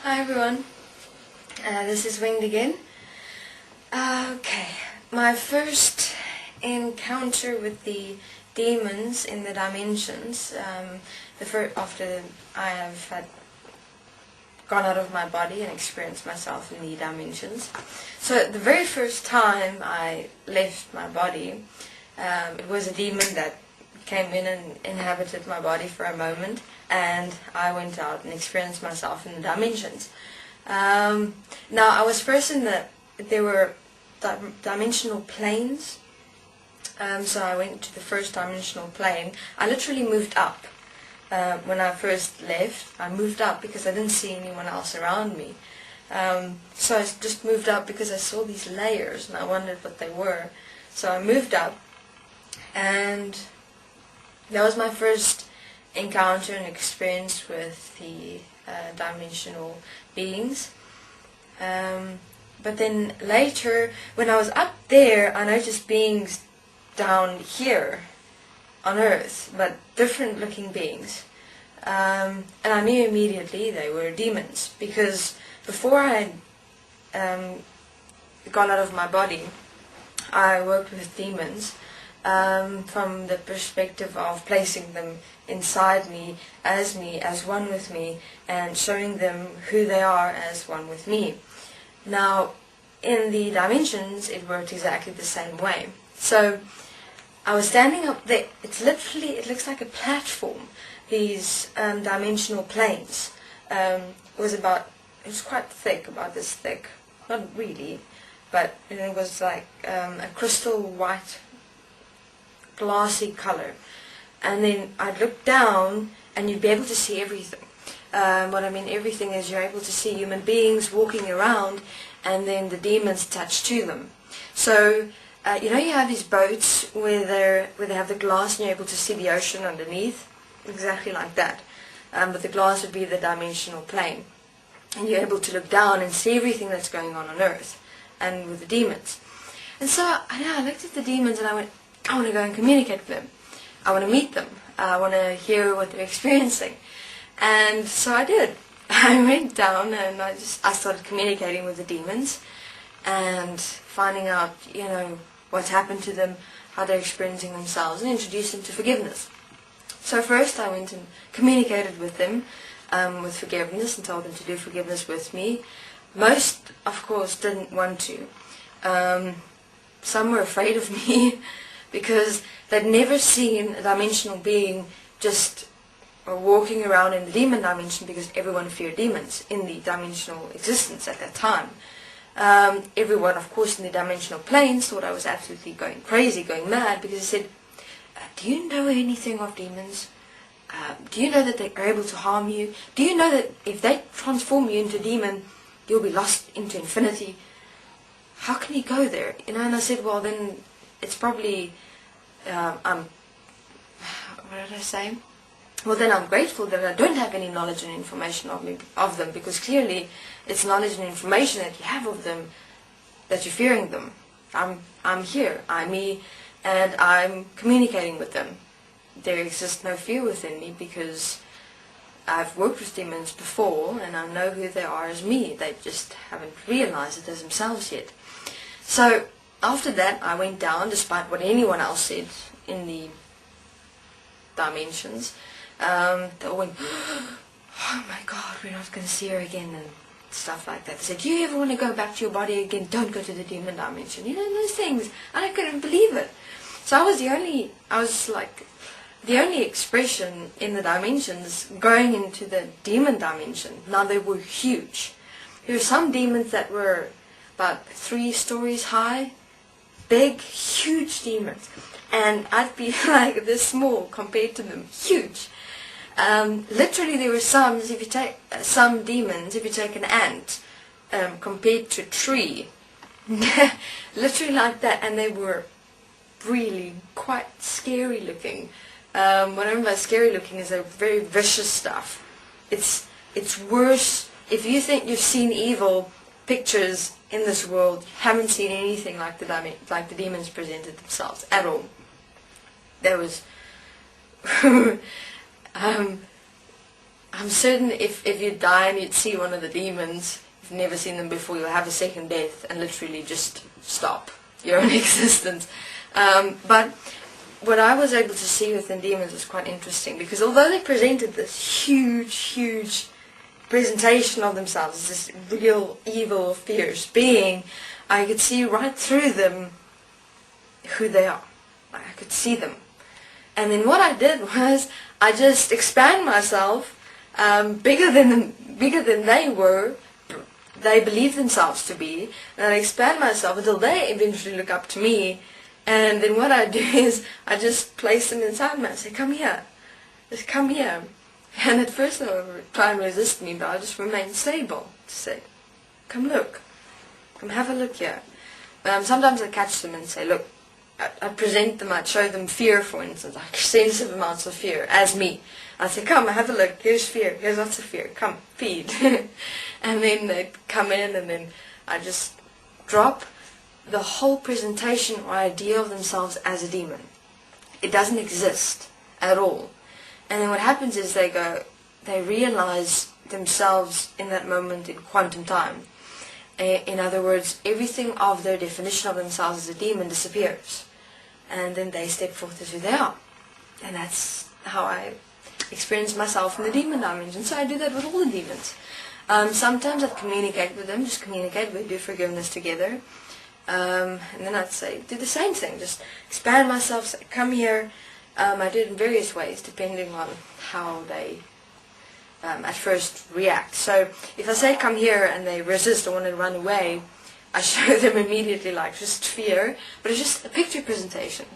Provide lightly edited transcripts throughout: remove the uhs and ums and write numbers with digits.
Hi everyone, this is Winged again. Okay, my first encounter with the demons in the dimensions, after I have had gone out of my body and experienced myself in the dimensions. So the very first time I left my body, it was a demon that came in and inhabited my body for a moment, and I went out and experienced myself in the dimensions. Now I was first there were dimensional planes, so I went to the first dimensional plane. I literally moved up. When I first left, I moved up because I didn't see anyone else around me. So I just moved up because I saw these layers and I wondered what they were. So I moved up, and that was my first encounter and experience with the dimensional beings. But then later, when I was up there, I noticed beings down here on Earth, but different looking beings. And I knew immediately they were demons, because before I got out of my body, I worked with demons from the perspective of placing them inside me, as one with me, and showing them who they are as one with me. Now, in the dimensions, it worked exactly the same way. So I was standing up there. It looks like a platform. These dimensional planes. It was quite thick, about this thick. Not really, but it was like a crystal white, glassy color. And then I'd look down, and you'd be able to see everything. What I mean everything is you're able to see human beings walking around, and then the demons attached to them. So you have these boats where they have the glass and you're able to see the ocean underneath, exactly like that. But the glass would be the dimensional plane, and you're able to look down and see everything that's going on Earth, and with the demons. And so I looked at the demons and I went, I want to go and communicate with them. I want to meet them. I want to hear what they're experiencing. And so I did. I went down and I started communicating with the demons and finding out, what's happened to them, how they're experiencing themselves, and introduced them to forgiveness. So first I went and communicated with them with forgiveness and told them to do forgiveness with me. Most, of course, didn't want to. Some were afraid of me because they'd never seen a dimensional being just walking around in the demon dimension, because everyone feared demons in the dimensional existence at that time. Everyone, of course, in the dimensional planes thought I was absolutely going crazy, going mad, because they said, do you know anything of demons? Do you know that they are able to harm you? Do you know that if they transform you into a demon, you'll be lost into infinity? How can you go there? And I said, well, then it's probably, what did I say? Well, then I'm grateful that I don't have any knowledge and information of them, because clearly it's knowledge and information that you have of them that you're fearing them. I'm here, I'm me, and I'm communicating with them. There exists no fear within me, because I've worked with demons before and I know who they are as me. They just haven't realized it as themselves yet. So after that I went down, despite what anyone else said in the dimensions. They all went, oh my God, we're not going to see her again, and stuff like that. They said, do you ever want to go back to your body again? Don't go to the demon dimension. Those things. And I couldn't believe it. So I was the only expression in the dimensions going into the demon dimension. Now they were huge. There were some demons that were about 3 stories high, big, huge demons. And I'd be like this small compared to them, huge. Literally there were if you take some demons, if you take an ant compared to a tree, literally like that, and they were really quite scary looking. What I mean by scary looking is they're very vicious stuff. It's worse. If you think you've seen evil pictures in this world, you haven't seen anything like the demons presented themselves at all. There was I'm certain if you die and you'd see one of the demons, you've never seen them before, you'll have a second death and literally just stop your own existence. But what I was able to see within demons was quite interesting, because although they presented this huge presentation of themselves as this real evil, fierce being, I could see right through them who they are. I could see them. And then what I did was I just expand myself bigger than they were, they believe themselves to be, and I expand myself until they eventually look up to me. And then what I do is I just place them inside me. I say, come here, just come here. And at first they would try and resist me, but I just remain stable to say, come look, come have a look here. Sometimes I catch them and say, look, I'd present them, I'd show them fear, for instance, like extensive amounts of fear, as me. I'd say, come, have a look, here's fear, here's lots of fear, come, feed. And then they'd come in, and then I just drop the whole presentation or idea of themselves as a demon. It doesn't exist at all. And then what happens is they realize themselves in that moment in quantum time. In other words, everything of their definition of themselves as a demon disappears. And then they step forth as who they are. And that's how I experience myself in the demon dimension. So I do that with all the demons. Sometimes I'd communicate with them, just communicate, we do forgiveness together. And then I'd say, do the same thing, just expand myself, say, come here. I do it in various ways, depending on how they at first react. So if I say come here and they resist or want to run away, I show them immediately like just fear, but it's just a picture presentation.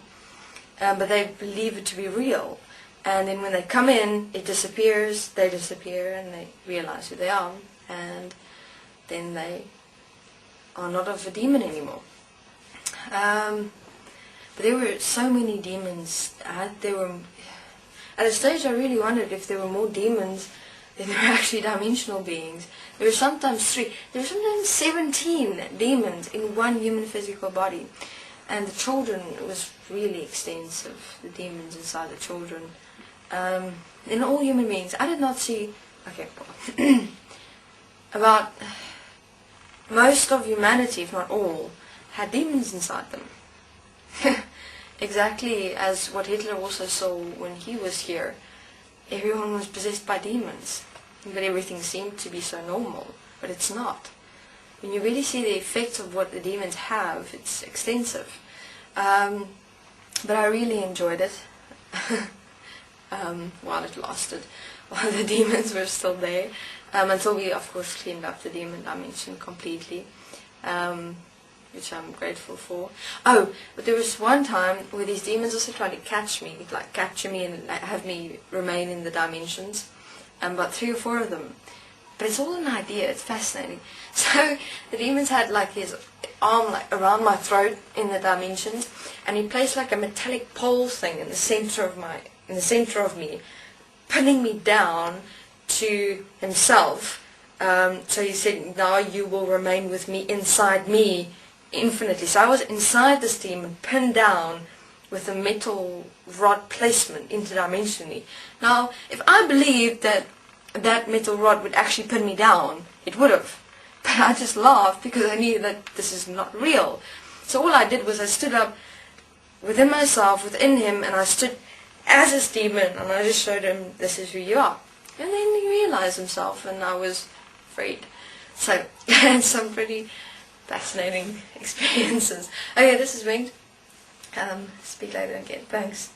But they believe it to be real. And then when they come in, it disappears, they disappear, and they realize who they are. And then they are not of a demon anymore. But there were so many demons. At a stage I really wondered if there were more demons than there were actually dimensional beings. There were sometimes 3, there were sometimes 17 demons in one human physical body. And the children, it was really extensive, the demons inside the children. In all human beings, I did not see, about most of humanity, if not all, had demons inside them. Exactly as what Hitler also saw when he was here. Everyone was possessed by demons. But everything seemed to be so normal. But it's not. When you really see the effects of what the demons have, it's extensive. But I really enjoyed it. While it lasted. While the demons were still there. Until we, of course, cleaned up the demon dimension completely. Which I'm grateful for. Oh, but there was one time where these demons also tried to catch me, like capture me and have me remain in the dimensions. About 3 or 4 of them. But it's all an idea, it's fascinating. So the demons had like his arm like around my throat in the dimensions, and he placed like a metallic pole thing in the center of me, pinning me down to himself. So he said, now you will remain with me, inside me, infinitely. So I was inside this demon, pinned down with a metal rod placement interdimensionally. Now, if I believed that that metal rod would actually pin me down, it would have. But I just laughed because I knew that this is not real. So all I did was I stood up within myself, within him, and I stood as this demon, and I just showed him, this is who you are. And then he realized himself, and I was afraid. So, I had some pretty fascinating experiences. Okay, this is Winged. Speak later again. Thanks.